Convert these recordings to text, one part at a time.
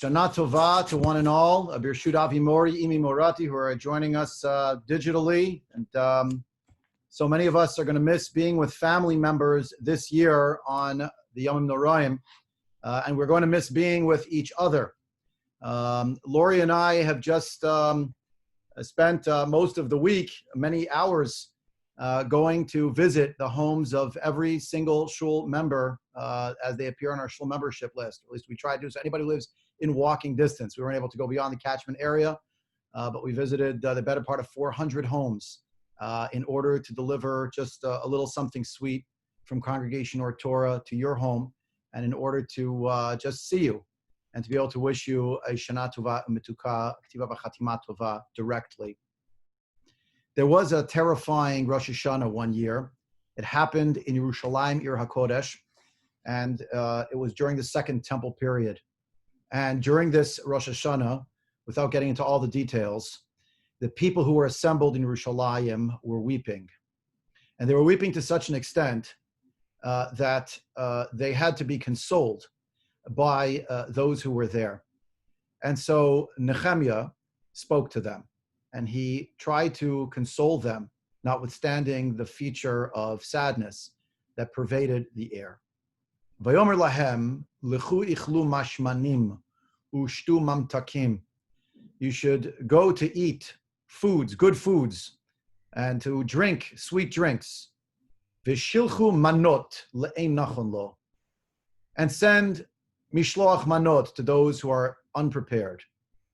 Shana Tova to one and all, Birshut Avi Mori, Imi Morati, who are joining us digitally. And so many of us are going to miss being with family members this year on the Yom Noraim, and we're going to miss being with each other. Lori and I have just spent most of the week, many hours, going to visit the homes of every single shul member as they appear on our shul membership list. At least we tried to. So anybody who lives in walking distance, we weren't able to go beyond the catchment area, but we visited the better part of 400 homes in order to deliver just a little something sweet from Congregation or Torah to your home, and in order to just see you and to be able to wish you a Shana Tova Mituka Ktiva V'Chatima Tova directly. There was a terrifying Rosh Hashana one year. It happened in Yerushalayim, Ir HaKodesh, and it was during the Second Temple period. And during this Rosh Hashana, without getting into all the details, the people who were assembled in Yerushalayim were weeping. And they were weeping to such an extent that they had to be consoled by those who were there. And so Nehemiah spoke to them, and he tried to console them, notwithstanding the feature of sadness that pervaded the air. Vayomer lahem lechu ichlu mashmanim ushtu mamtakim. You should go to eat foods, good foods, and to drink sweet drinks. V'shilchu manot le'ein nachon lo. And send mishloach manot to those who are unprepared.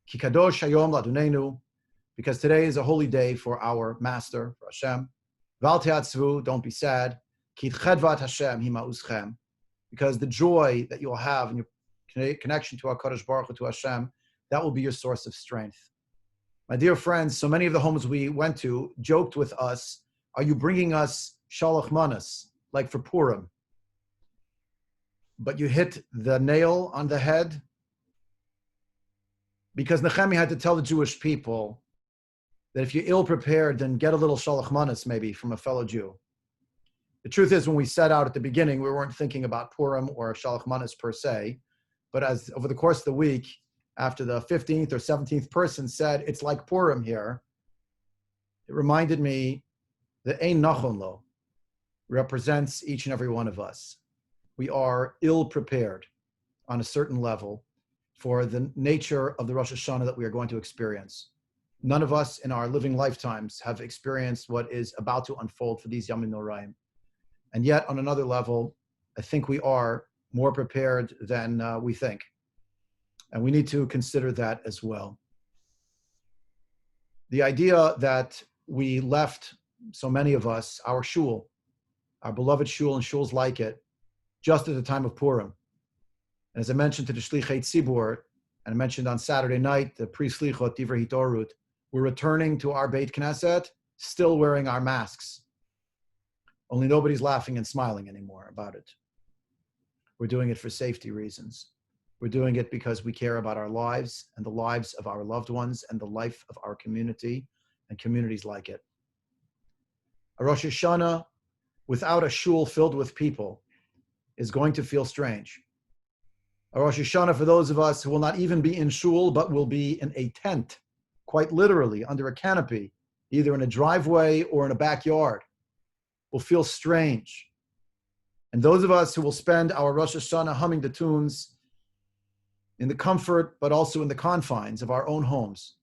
Ki kadosh hayom ladunenu, because today is a holy day for our Master, for Hashem. Val te'atzvu, don't be sad. Ki chedvat Hashem hima uschem, because the joy that you'll have in your connection to HaKadosh Baruch Hu, to Hashem, that will be your source of strength. My dear friends, so many of the homes we went to joked with us, are you bringing us shalach manas, like for Purim? But you hit the nail on the head, because Nehemiah had to tell the Jewish people that if you're ill-prepared, then get a little shalach manas maybe from a fellow Jew. The truth is, when we set out at the beginning, we weren't thinking about Purim or shalach manas per se, but as over the course of the week, after the 15th or 17th person said, it's like Purim here, it reminded me that Ein Nachon Lo represents each and every one of us. We are ill-prepared on a certain level for the nature of the Rosh Hashana that we are going to experience. None of us in our living lifetimes have experienced what is about to unfold for these Yom Noraim. And yet, on another level, I think we are more prepared than we think. And we need to consider that as well. The idea that we left, so many of us, our shul, our beloved shul and shuls like it, just at the time of Purim. And as I mentioned to the Shlichei Tzibur, and I mentioned on Saturday night, the pre-Slichot Divrei Hitorut, we're returning to our Beit Knesset, still wearing our masks. Only nobody's laughing and smiling anymore about it. We're doing it for safety reasons. We're doing it because we care about our lives and the lives of our loved ones and the life of our community and communities like it. A Rosh Hashana without a shul filled with people is going to feel strange. A Rosh Hashana for those of us who will not even be in shul, but will be in a tent, quite literally under a canopy, either in a driveway or in a backyard, will feel strange. And those of us who will spend our Rosh Hashanah humming the tunes in the comfort, but also in the confines of our own homes,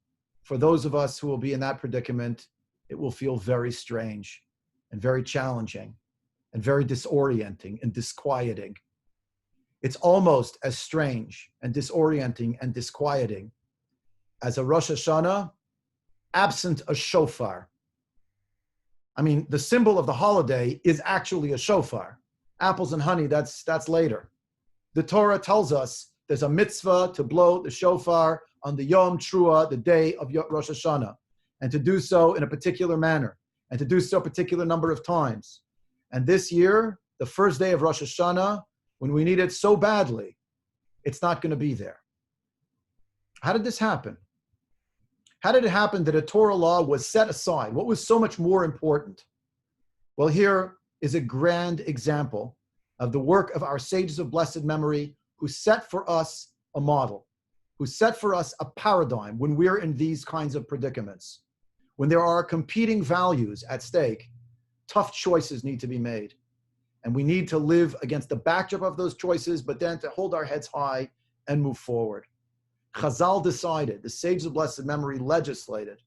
for those of us who will be in that predicament, it will feel very strange and very challenging and very disorienting and disquieting. It's almost as strange and disorienting and disquieting as a Rosh Hashanah absent a shofar. I mean, the symbol of the holiday is actually a shofar. Apples and honey, that's later. The Torah tells us there's a mitzvah to blow the shofar on the Yom Trua, the day of Rosh Hashanah, and to do so in a particular manner, and to do so a particular number of times. And this year, the first day of Rosh Hashanah, when we need it so badly, it's not going to be there. How did this happen? How did it happen that a Torah law was set aside? What was so much more important? Well, here is a grand example of the work of our sages of blessed memory who set for us a model, who set for us a paradigm when we're in these kinds of predicaments. When there are competing values at stake, tough choices need to be made. And we need to live against the backdrop of those choices, but then to hold our heads high and move forward. Chazal decided, the sages of blessed memory legislated,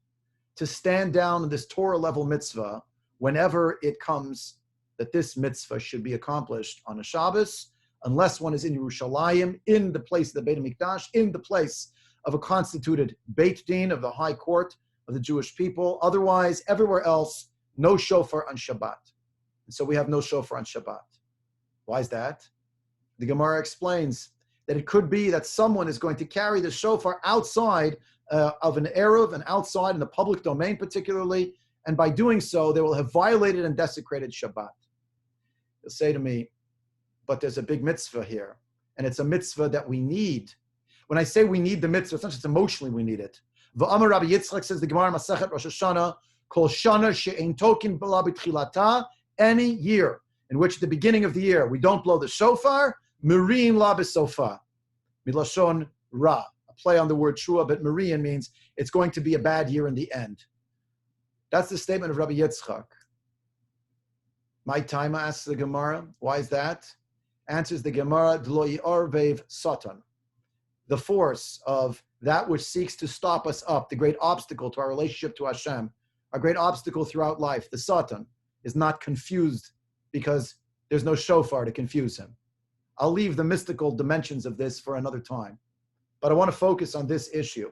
to stand down in this Torah-level mitzvah whenever it comes that this mitzvah should be accomplished on a Shabbos, unless one is in Yerushalayim, in the place of the Beit HaMikdash, in the place of a constituted Beit Din of the High Court of the Jewish people. Otherwise, everywhere else, no shofar on Shabbat. And so we have no shofar on Shabbat. Why is that? The Gemara explains that it could be that someone is going to carry the shofar outside of an Eruv and outside in the public domain particularly, and by doing so, they will have violated and desecrated Shabbat. You'll say to me, but there's a big mitzvah here, and it's a mitzvah that we need. When I say we need the mitzvah, it's not just emotionally we need it. V'amar Rabbi Yitzchak, says the Gemara Masechet Rosh Hashana, Kol shana she'ein tokin b'la b'tchilata, any year in which at the beginning of the year we don't blow the shofar, Miriin la b'sofa, milashon ra, a play on the word shua, but Miriin means it's going to be a bad year in the end. That's the statement of Rabbi Yitzchak. My time, asks the Gemara, why is that? Answers the Gemara, D'lo yi'arvev satan. The force of that which seeks to stop us up, the great obstacle to our relationship to Hashem, our great obstacle throughout life, the satan, is not confused because there's no shofar to confuse him. I'll leave the mystical dimensions of this for another time, but I want to focus on this issue.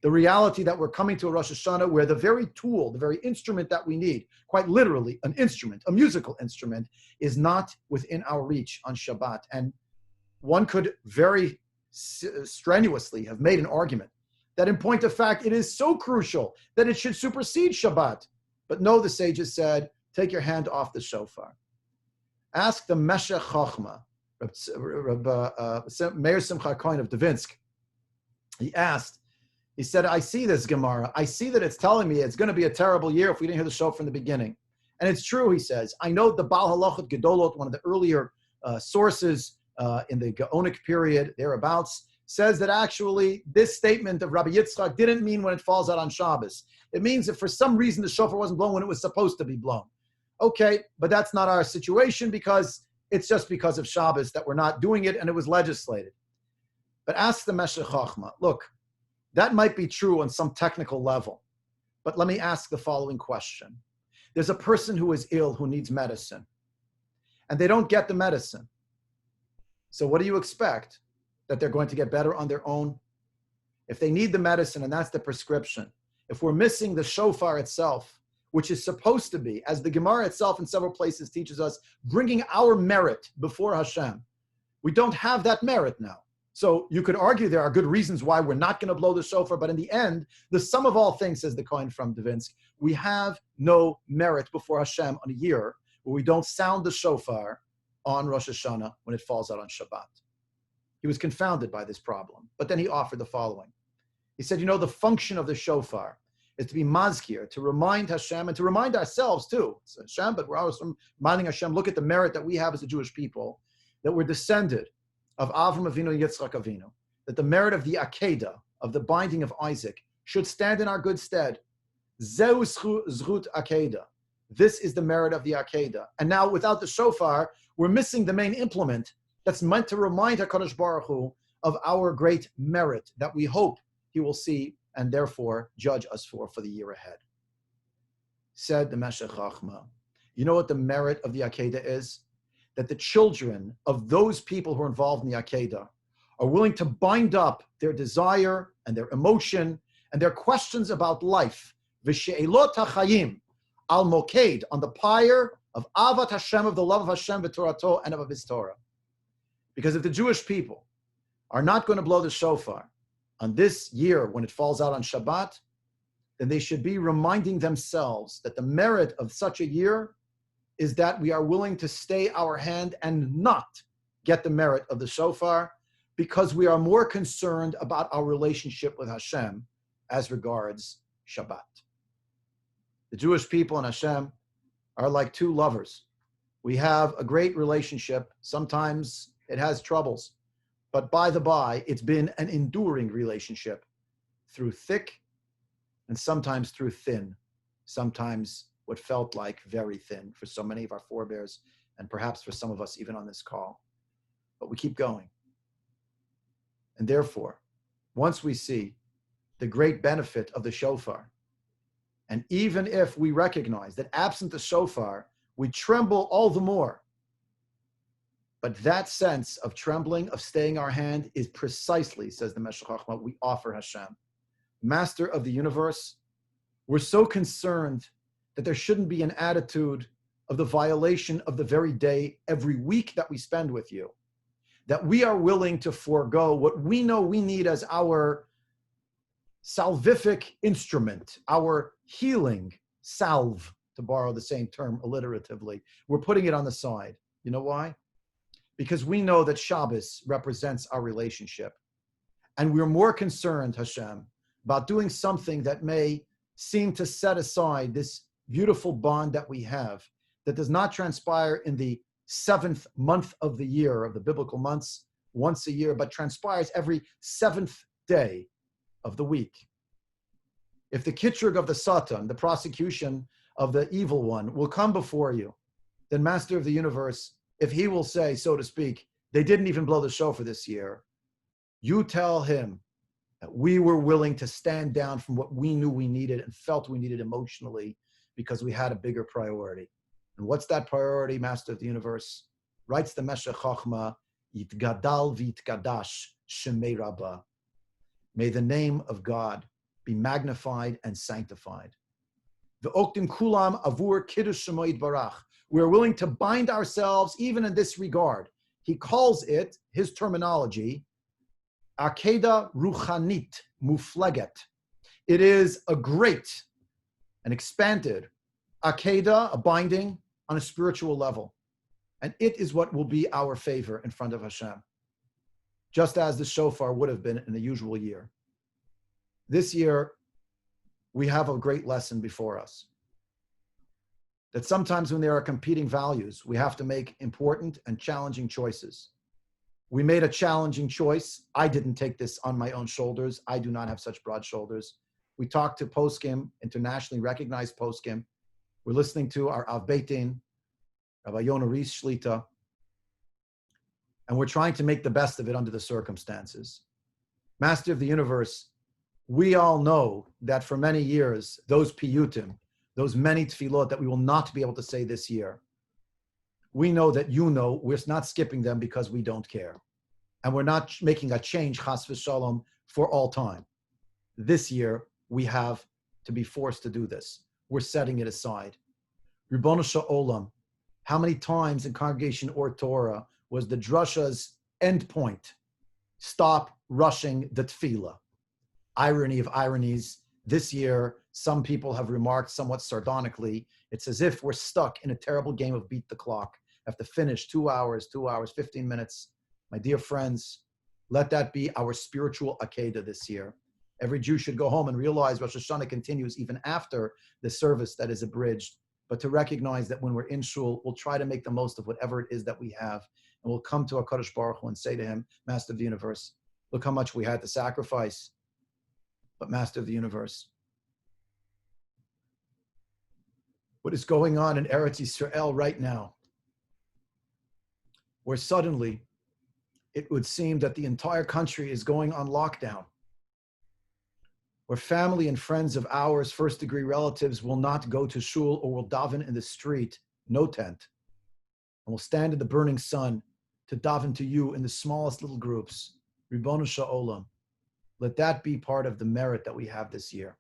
The reality that we're coming to a Rosh Hashanah where the very tool, the very instrument that we need, quite literally an instrument, a musical instrument, is not within our reach on Shabbat. And one could very strenuously have made an argument that in point of fact, it is so crucial that it should supersede Shabbat. But no, the sages said, take your hand off the shofar. Ask the Meshech Chochma, Meir Simcha Cohen of Dvinsk. He said, I see this Gemara. I see that it's telling me it's going to be a terrible year if we didn't hear the shofar from the beginning. And it's true, he says. I know the Baal Halachot Gedolot, one of the earlier sources in the Gaonic period, thereabouts, says that actually this statement of Rabbi Yitzchak didn't mean when it falls out on Shabbos. It means that for some reason the shofar wasn't blown when it was supposed to be blown. Okay, but that's not our situation because it's just because of Shabbos that we're not doing it and it was legislated. But ask the Meshech Chochma, look, that might be true on some technical level, but let me ask the following question. There's a person who is ill who needs medicine, and they don't get the medicine. So what do you expect? That they're going to get better on their own? If they need the medicine and that's the prescription, if we're missing the shofar itself, which is supposed to be, as the Gemara itself in several places teaches us, bringing our merit before Hashem, we don't have that merit now. So you could argue there are good reasons why we're not going to blow the shofar, but in the end, the sum of all things, says the Kohen from Dvinsk, we have no merit before Hashem on a year where we don't sound the shofar on Rosh Hashana when it falls out on Shabbat. He was confounded by this problem, but then he offered the following. He said, the function of the shofar is to be mazkir, to remind Hashem and to remind ourselves too. It's Hashem, but we're also reminding Hashem, look at the merit that we have as a Jewish people, that we're descended of Avram Avinu and Yitzchak Avinu, that the merit of the Akedah, of the binding of Isaac, should stand in our good stead. Zeu zchut Akedah. This is the merit of the Akedah. And now, without the shofar, we're missing the main implement that's meant to remind HaKadosh Baruch Hu of our great merit that we hope He will see and therefore judge us for the year ahead. Said the Meshech Chochma, you know what the merit of the Akedah is? That the children of those people who are involved in the Akedah are willing to bind up their desire and their emotion and their questions about life, v'she'elot ha'chayim, al moked, on the pyre of Avat Hashem, of the love of Hashem, v'torato, and of His Torah. Because if the Jewish people are not going to blow the shofar on this year when it falls out on Shabbat, then they should be reminding themselves that the merit of such a year is that we are willing to stay our hand and not get the merit of the shofar because we are more concerned about our relationship with Hashem as regards Shabbat. The Jewish people and Hashem are like two lovers. We have a great relationship. Sometimes it has troubles, But by the by, it's been an enduring relationship through thick and sometimes through thin, sometimes what felt like very thin for so many of our forebears and perhaps for some of us even on this call. But we keep going. And therefore, once we see the great benefit of the shofar, and even if we recognize that absent the shofar, we tremble all the more. But that sense of trembling, of staying our hand, is precisely, says the Meshech Chochmah, we offer Hashem. Master of the universe, we're so concerned that there shouldn't be an attitude of the violation of the very day every week that we spend with you, that we are willing to forego what we know we need as our salvific instrument, our healing salve, to borrow the same term alliteratively. We're putting it on the side. You know why? Because we know that Shabbos represents our relationship. And we're more concerned, Hashem, about doing something that may seem to set aside this beautiful bond that we have, that does not transpire in the 7th month of the year, of the biblical months, once a year, but transpires every 7th day of the week. If the kitrug of the Satan, the prosecution of the evil one, will come before you, then Master of the universe, if he will say, so to speak, they didn't even blow the shofar this year, you tell him that we were willing to stand down from what we knew we needed and felt we needed emotionally because we had a bigger priority. And what's that priority, Master of the universe? Writes the Meshech Chochmah, Yitgadal v'yitgadash shemei Rabbah. May the name of God be magnified and sanctified. V'oktim kulam avur kiddush shemo yitbarach. We're willing to bind ourselves even in this regard. He calls it, his terminology, akeda ruchanit mufleget. It is a great and expanded akeda, a binding on a spiritual level. And it is what will be our favor in front of Hashem, just as the shofar would have been in the usual year. This year, we have a great lesson before us. That sometimes when there are competing values, we have to make important and challenging choices. We made a challenging choice. I didn't take this on my own shoulders. I do not have such broad shoulders. We talked to poskim, internationally recognized poskim. We're listening to our Av Beitin, Rabbi Yonah Reis Shlita, and we're trying to make the best of it under the circumstances. Master of the universe, we all know that for many years, those piyutim, those many tefillot that we will not be able to say this year, we know that you know we're not skipping them because we don't care. And we're not making a change, chas v'shalom, for all time. This year, we have to be forced to do this. We're setting it aside. Ribono Sha'olam, how many times in Congregation or Torah was the drasha's end point? Stop rushing the tefillah. Irony of ironies. This year, some people have remarked somewhat sardonically, it's as if we're stuck in a terrible game of beat the clock. Have to finish 2 hours, 15 minutes. My dear friends, let that be our spiritual Akedah this year. Every Jew should go home and realize Rosh Hashana continues even after the service that is abridged, but to recognize that when we're in shul, we'll try to make the most of whatever it is that we have, and we'll come to HaKadosh Baruch Hu and say to him, Master of the universe, look how much we had to sacrifice, but Master of the universe, what is going on in Eretz Yisrael right now, where suddenly it would seem that the entire country is going on lockdown, where family and friends of ours, first-degree relatives, will not go to shul or will daven in the street, no tent, and will stand in the burning sun to daven to you in the smallest little groups. Ribono Sha'olam, let that be part of the merit that we have this year.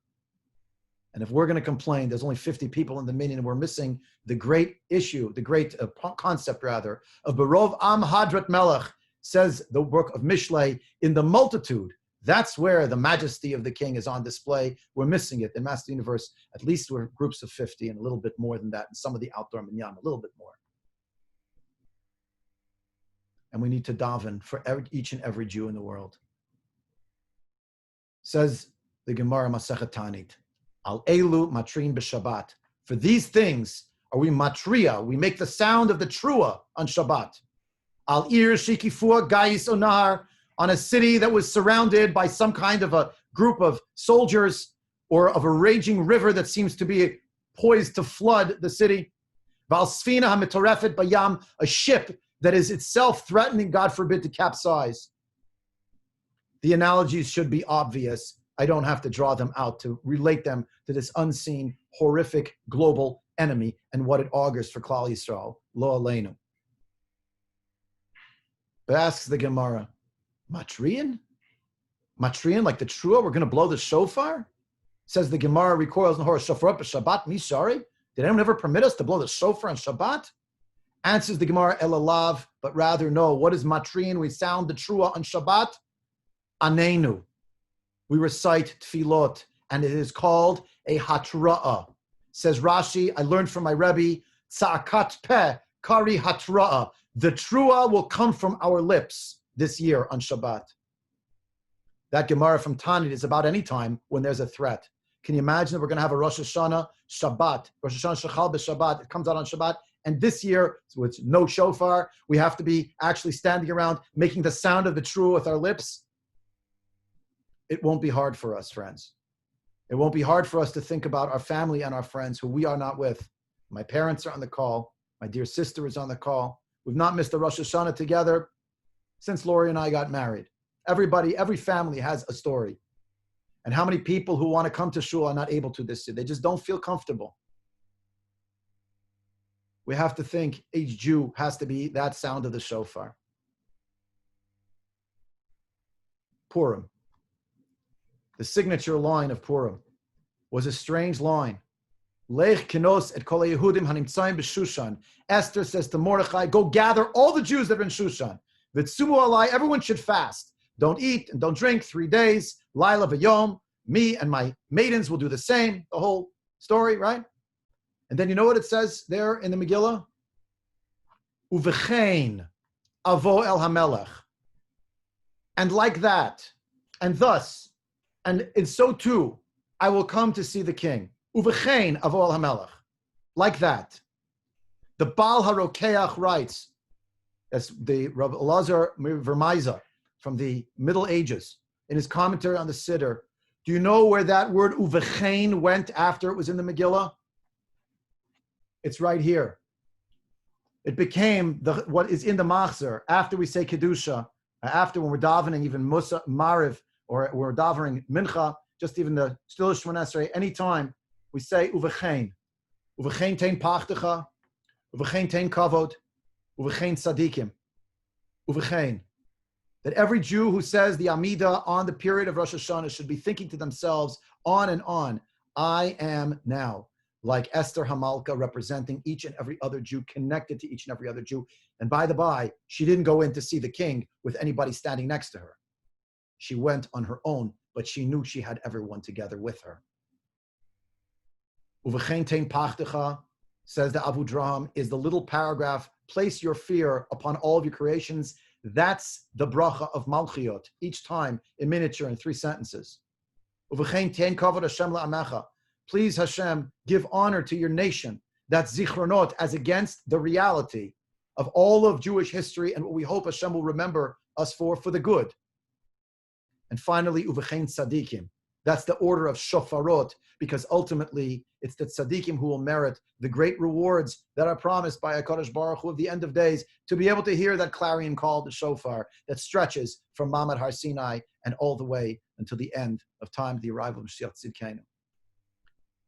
And if we're going to complain, there's only 50 people in the minyan, and we're missing the great issue, the great concept, rather, of Berov Am Hadrat Melech, says the book of Mishlei, in the multitude. That's where the majesty of the king is on display. We're missing it. In Master Universe, at least we're groups of 50 and a little bit more than that, and some of the outdoor minyan, a little bit more. And we need to daven for each and every Jew in the world. Says the Gemara Masechet Tanit, Al Elu Matrin b'Shabbat. For these things are we matria, we make the sound of the trua on Shabbat. Al Ir Shikifua Gais Onar, on a city that was surrounded by some kind of a group of soldiers or of a raging river that seems to be poised to flood the city. Val Sfina HaMitorefet Bayam, a ship that is itself threatening, God forbid, to capsize. The analogies should be obvious. I don't have to draw them out to relate them to this unseen, horrific global enemy and what it augurs for Klal Yisrael. Lo Aleinu. But asks the Gemara, Matrian? Matrian, like the Trua, we're going to blow the shofar? Says the Gemara, recoils in the horse, Shofar up Shabbat, me sorry? Did anyone ever permit us to blow the shofar on Shabbat? Answers the Gemara, Elalav, but rather no. What is Matrian? We sound the Trua on Shabbat. Anenu. We recite tefillot, and it is called a hatra'ah. Says Rashi, I learned from my Rebbe, Tza'akat peh, kari hatra'ah. The Trua will come from our lips this year on Shabbat. That Gemara from Tanit is about any time when there's a threat. Can you imagine that we're going to have a Rosh Hashana Shabbat, Rosh Hashana Shechal b'Shabbat, it comes out on Shabbat, and this year, with no shofar, we have to be actually standing around making the sound of the Trua with our lips. It won't be hard for us, friends. It won't be hard for us to think about our family and our friends who we are not with. My parents are on the call. My dear sister is on the call. We've not missed a Rosh Hashanah together since Lori and I got married. Everybody, every family has a story. And how many people who want to come to shul are not able to this year? They just don't feel comfortable. We have to think each Jew has to be that sound of the shofar. Purim. The signature line of Purim was a strange line. Lech kinos et kol Yehudim hanimtzayim b'Shushan. Esther says to Mordechai, go gather all the Jews that are in Shushan. V'tzumu alai, everyone should fast. Don't eat and don't drink 3 days. Laila v'yom. Me and my maidens will do the same. The whole story, right? And then you know what it says there in the Megillah? Uvechein avo el hamelech. And like that, and thus, and so too, I will come to see the king. Uvechein avo el hamelech. Like that. The Baal HaRokeach writes, that's the Rav Elazar Vermaiza from the Middle Ages, in his commentary on the Siddur. Do you know where that word uvechein went after it was in the Megillah? It's right here. It became what is in the Machzor after we say Kedusha, after when we're davening even Musa, Mariv, or we're davening Mincha, just even the Still Shemon Esrei, anytime we say uvechein. Uvechein tein pachtecha, uvechein tein kavod, uvechein tzadikim. Uvechein. That every Jew who says the Amidah on the period of Rosh Hashanah should be thinking to themselves on and on, I am now, like Esther Hamalka, representing each and every other Jew, connected to each and every other Jew. And by the by, she didn't go in to see the king with anybody standing next to her. She went on her own, but she knew she had everyone together with her. Uvechein tein pachtecha, says the Avu Draham, is the little paragraph, place your fear upon all of your creations. That's the bracha of Malchiot, each time in miniature in 3 sentences. Uvechein tein kavod Hashem la'amecha. Please, Hashem, give honor to your nation. That's zichronot, as against the reality of all of Jewish history and what we hope Hashem will remember us for the good. And finally, uvechein tzadikim. That's the order of shofarot, because ultimately it's the tzaddikim who will merit the great rewards that are promised by HaKadosh Baruch Hu of the end of days, to be able to hear that clarion call, the shofar, that stretches from Mamad Har Sinai and all the way until the end of time, the arrival of Mashiach Tzidkenu.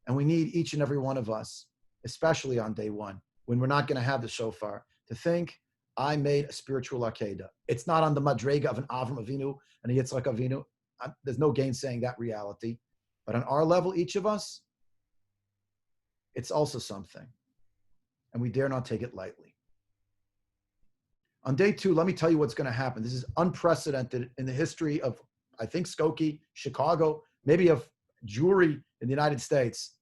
And we need each and every one of us, especially on day one, when we're not going to have the shofar, to think, I made a spiritual Akedah. It's not on the Madrega of an Avram Avinu and a Yitzchak Avinu. There's no gainsaying that reality. But on our level, each of us, it's also something. And we dare not take it lightly. On day 2, let me tell you what's going to happen. This is unprecedented in the history of, I think, Skokie, Chicago, maybe of Jewry in the United States.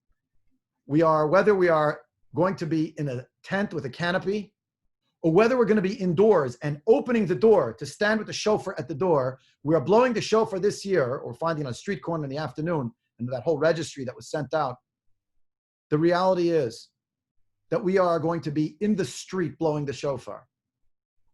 Whether we are going to be in a tent with a canopy, or whether we're going to be indoors and opening the door to stand with the shofar at the door, we are blowing the shofar this year, or finding on a street corner in the afternoon, and that whole registry that was sent out. The reality is that we are going to be in the street blowing the shofar.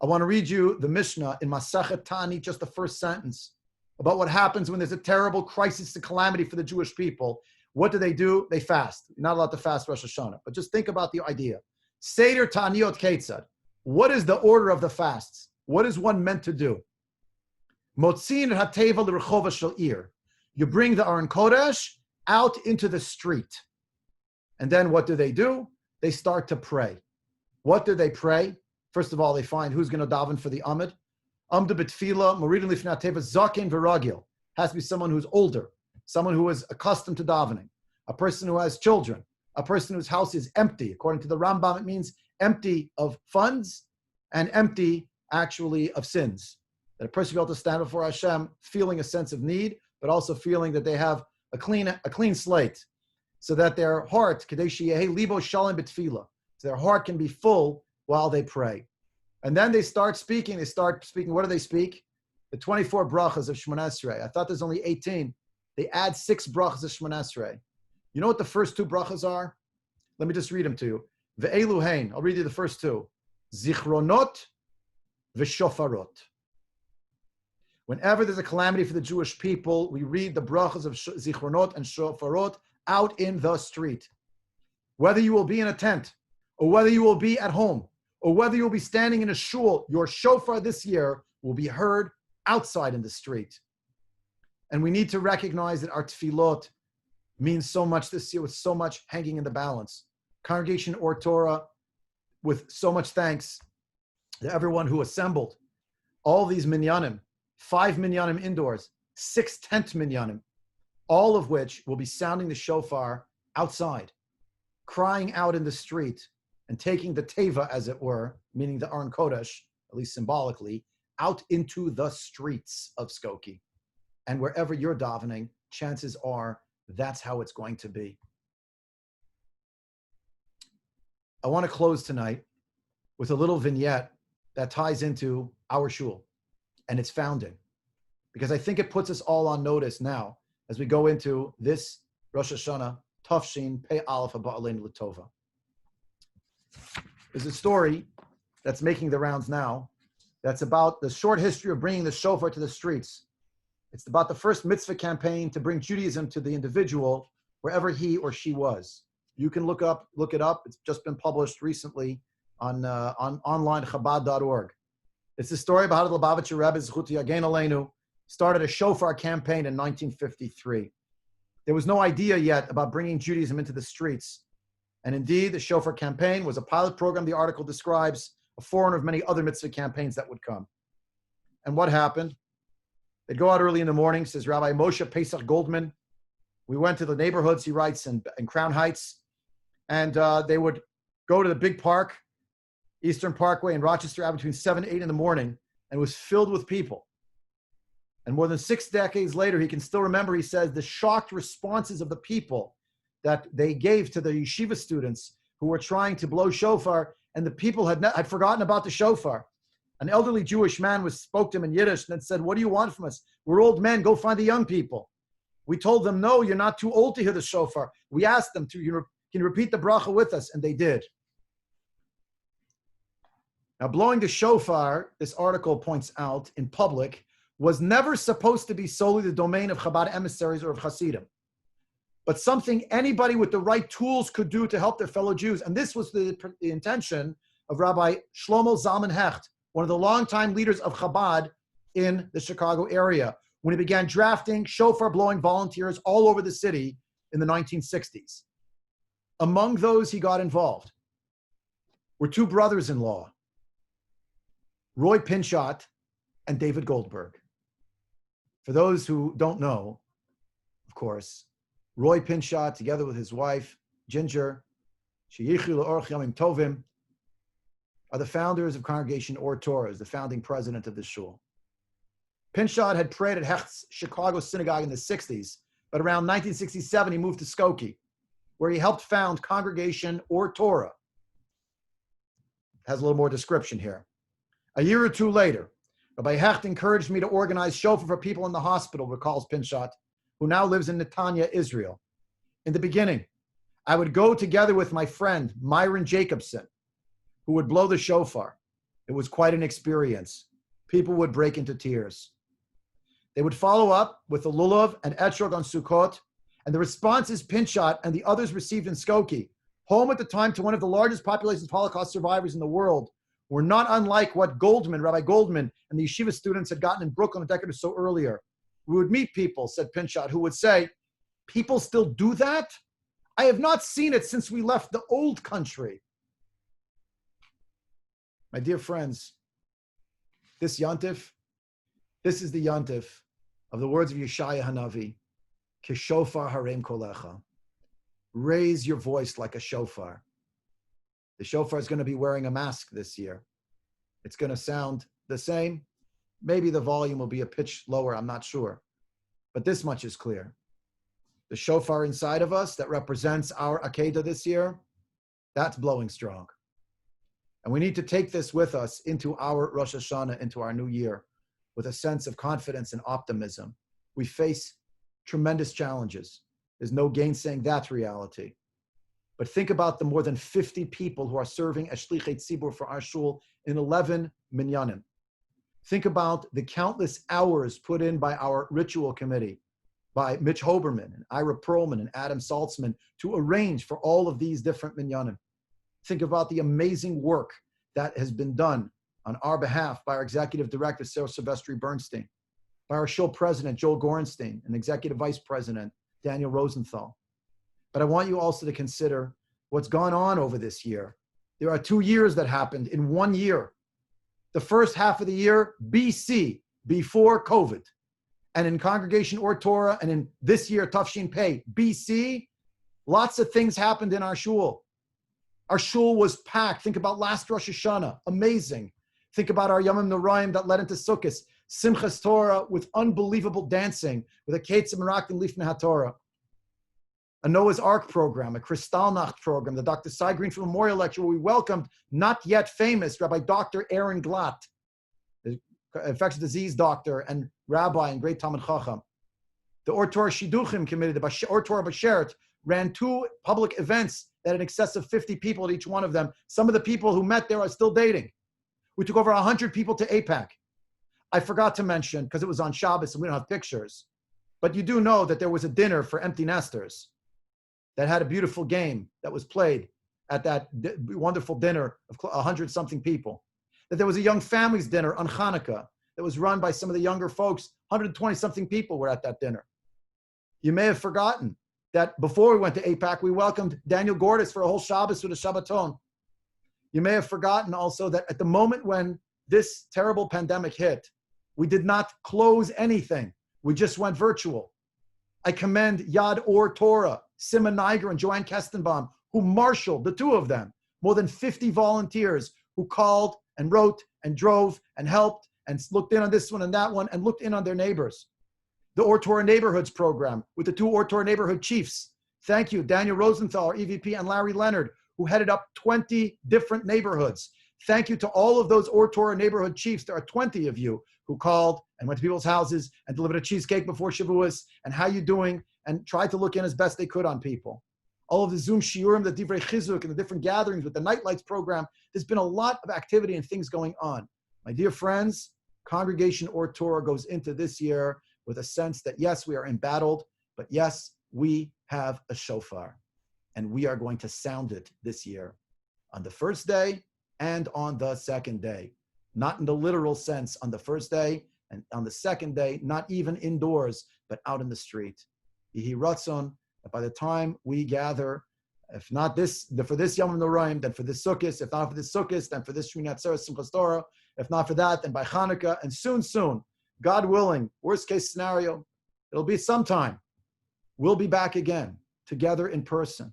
I want to read you the Mishnah in Masachet Tani, just the first sentence, about what happens when there's a terrible crisis and calamity for the Jewish people. What do? They fast. You're not allowed to fast Rosh Hashana, but just think about the idea. Seder Taniyot Ketzad. What is the order of the fasts? What is one meant to do? Motzin hateva l'rechova shel ir. You bring the Aron Kodesh out into the street. And then what do? They start to pray. What do they pray? First of all, they find who's going to daven for the Amid. Amda b'tfila, moridin lifnei hateva, zaken v'ragil. Has to be someone who's older, someone who is accustomed to davening, a person who has children, a person whose house is empty. According to the Rambam, it means empty of funds and empty, actually, of sins. That a person will be able to stand before Hashem feeling a sense of need, but also feeling that they have a clean slate, so that their heart, kadesh yehi libo shalom b'tfila, so their heart can be full while they pray. And then they start speaking. What do they speak? The 24 brachas of Shemona Esrei. I thought there's only 18. They add 6 brachas of Shemona Esrei. You know what the first 2 brachas are? Let me just read them to you. Ve'elu hein. I'll read you the first 2. Zichronot v'shofarot. Whenever there's a calamity for the Jewish people, we read the brachas of Zichronot and Shofarot out in the street. Whether you will be in a tent, or whether you will be at home, or whether you will be standing in a shul, your shofar this year will be heard outside in the street. And we need to recognize that our tefillot means so much this year, with so much hanging in the balance. Congregation Or Torah, with so much thanks to everyone who assembled. All these minyanim, 5 minyanim indoors, 6 tent minyanim, all of which will be sounding the shofar outside, crying out in the street, and taking the teva, as it were, meaning the Aron Kodesh, at least symbolically, out into the streets of Skokie. And wherever you're davening, chances are that's how it's going to be. I want to close tonight with a little vignette that ties into our shul and its founding, because I think it puts us all on notice now as we go into this Rosh Hashana, Tafshin Pei Aleph Haba Aleinu L'Tova. There's a story that's making the rounds now that's about the short history of bringing the shofar to the streets. It's about the first mitzvah campaign to bring Judaism to the individual wherever he or she was. You can look it up. It's just been published recently on online Chabad.org. It's the story about how the Lubavitcher Rebbe Zechut Yagen Aleinu started a shofar campaign in 1953. There was no idea yet about bringing Judaism into the streets. And indeed, the shofar campaign was a pilot program the article describes, a forerunner of many other mitzvah campaigns that would come. And what happened? They'd go out early in the morning, says Rabbi Moshe Pesach Goldman. We went to the neighborhoods, he writes, in Crown Heights, and they would go to the big park, Eastern Parkway in Rochester Avenue, between 7 and 8 in the morning, and it was filled with people. And more than 6 decades later, he can still remember, he says, the shocked responses of the people that they gave to the yeshiva students who were trying to blow shofar, and the people had forgotten about the shofar. An elderly Jewish man spoke to him in Yiddish and said, "What do you want from us? We're old men, go find the young people." We told them, "No, you're not too old to hear the shofar." We asked them, can you repeat the bracha with us? And they did. Now, blowing the shofar, this article points out, in public, was never supposed to be solely the domain of Chabad emissaries or of Hasidim, but something anybody with the right tools could do to help their fellow Jews. And this was the intention of Rabbi Shlomo Zalman Hecht, one of the longtime leaders of Chabad in the Chicago area, when he began drafting shofar-blowing volunteers all over the city in the 1960s. Among those he got involved were 2 brothers-in-law, Roy Pinchot and David Goldberg. For those who don't know, of course, Roy Pinchot, together with his wife, Ginger, Sheyichu L'Orch Yomim Tovim, are the founders of Congregation Or Torah, as the founding president of the shul. Pinchot had prayed at Hecht's Chicago synagogue in the 60s, but around 1967 he moved to Skokie, where he helped found Congregation Or Torah. It has a little more description here. A year or 2 later, Rabbi Hecht encouraged me to organize shofar for people in the hospital, recalls Pinchot, who now lives in Netanya, Israel. In the beginning, I would go together with my friend, Myron Jacobson, who would blow the shofar. It was quite an experience. People would break into tears. They would follow up with the lulav and etrog on Sukkot, and the responses Pinchot and the others received in Skokie, home at the time to one of the largest populations of Holocaust survivors in the world, were not unlike what Rabbi Goldman, and the yeshiva students had gotten in Brooklyn a decade or so earlier. We would meet people, said Pinchot, who would say, people still do that? I have not seen it since we left the old country. My dear friends, this Yontif, this is the Yontif of the words of Yeshaya Hanavi, Kishofar harem kolecha. Raise your voice like a shofar. The shofar is going to be wearing a mask this year. It's going to sound the same. Maybe the volume will be a pitch lower, I'm not sure. But this much is clear. The shofar inside of us that represents our Akedah this year, that's blowing strong. And we need to take this with us into our Rosh Hashana, into our new year, with a sense of confidence and optimism. We face tremendous challenges. There's no gainsaying that reality. But think about the more than 50 people who are serving as Shlichei Tzibur for our shul in 11 minyanim. Think about the countless hours put in by our ritual committee, by Mitch Hoberman and Ira Perlman and Adam Saltzman to arrange for all of these different minyanim. Think about the amazing work that has been done on our behalf by our executive director, Sarah Silvestri Bernstein, by our shul president, Joel Gorenstein, and executive vice president, Daniel Rosenthal. But I want you also to consider what's gone on over this year. There are 2 years that happened in 1 year. The first half of the year, BC, before COVID. And in Congregation or Torah, and in this year, Tafshin Pei, BC, lots of things happened in our shul. Our shul was packed. Think about last Rosh Hashana, amazing. Think about our Yomim Noraim that led into Sukkot, Simchas Torah with unbelievable dancing, with a Ketzim Merak and Lifnei HaTorah. A Noah's Ark program, a Kristallnacht program, the Dr. Cy Greenfield Memorial Lecture, where we welcomed not yet famous Rabbi Dr. Aaron Glatt, the infectious disease doctor and rabbi and great Talmid Chacham. The Or Torah Shiduchim committee, the Or Torah Basheret, ran 2 public events that had in excess of 50 people at each one of them. Some of the people who met there are still dating. We took over 100 people to APAC. I forgot to mention, because it was on Shabbos and we don't have pictures, but you do know that there was a dinner for empty nesters that had a beautiful game that was played at that wonderful dinner of 100-something people. That there was a young families dinner on Hanukkah that was run by some of the younger folks. 120-something people were at that dinner. You may have forgotten that before we went to APAC, we welcomed Daniel Gordis for a whole Shabbos with a Shabbaton. You may have forgotten also that at the moment when this terrible pandemic hit, we did not close anything. We just went virtual. I commend Yad Or Torah, Simon Niger and Joanne Kestenbaum, who marshaled, the 2 of them, more than 50 volunteers who called and wrote and drove and helped and looked in on this one and that one and looked in on their neighbors. The Or Torah Neighborhoods program with the 2 Or Torah neighborhood chiefs. Thank you, Daniel Rosenthal, our EVP, and Larry Leonard, who headed up 20 different neighborhoods. Thank you to all of those Or Torah neighborhood chiefs. There are 20 of you who called and went to people's houses and delivered a cheesecake before Shavuos and how you doing and tried to look in as best they could on people. All of the Zoom shiurim, the Divrei Chizuk, and the different gatherings with the Nightlights program. There's been a lot of activity and things going on. My dear friends, Congregation Or Torah goes into this year with a sense that yes, we are embattled, but yes, we have a shofar. And we are going to sound it this year on the first day and on the second day. Not in the literal sense on the first day, and on the second day, not even indoors, but out in the street. Yehi Ratzon, that by the time we gather, if not this, for this Yom Noraim, then for this Sukkot, if not for this Sukkot, then for this Shmini Atzeres Simchas Torah, if not for that, then by Hanukkah, and soon, God willing, worst case scenario, it'll be sometime. We'll be back again, together in person,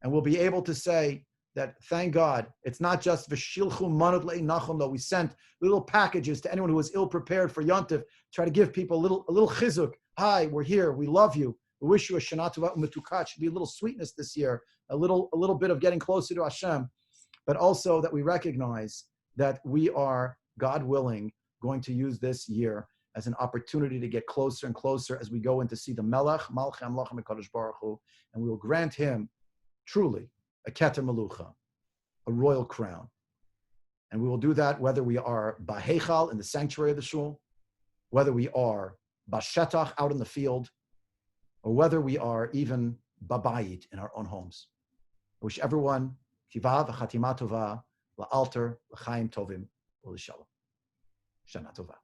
and we'll be able to say that, thank God, it's not just v'shilchu manot le'inachum, though we sent little packages to anyone who was ill-prepared for Yontif, try to give people a little chizuk. Hi, we're here, we love you. We wish you a Shana Tova U'Metukat. Should be a little sweetness this year, a little bit of getting closer to Hashem, but also that we recognize that we are, God willing, going to use this year as an opportunity to get closer and closer as we go in to see the Melech, Malchei Amlachim HaKadosh Baruch Hu, and we will grant him truly a Keter Melucha, a royal crown. And we will do that whether we are Baheichal, in the sanctuary of the shul, whether we are Bashetach, out in the field, or whether we are even Babayit, in our own homes. I wish everyone Kiva v'chatima tova, la'alter, l'chaim tovim, u'lishalom. Shana tova.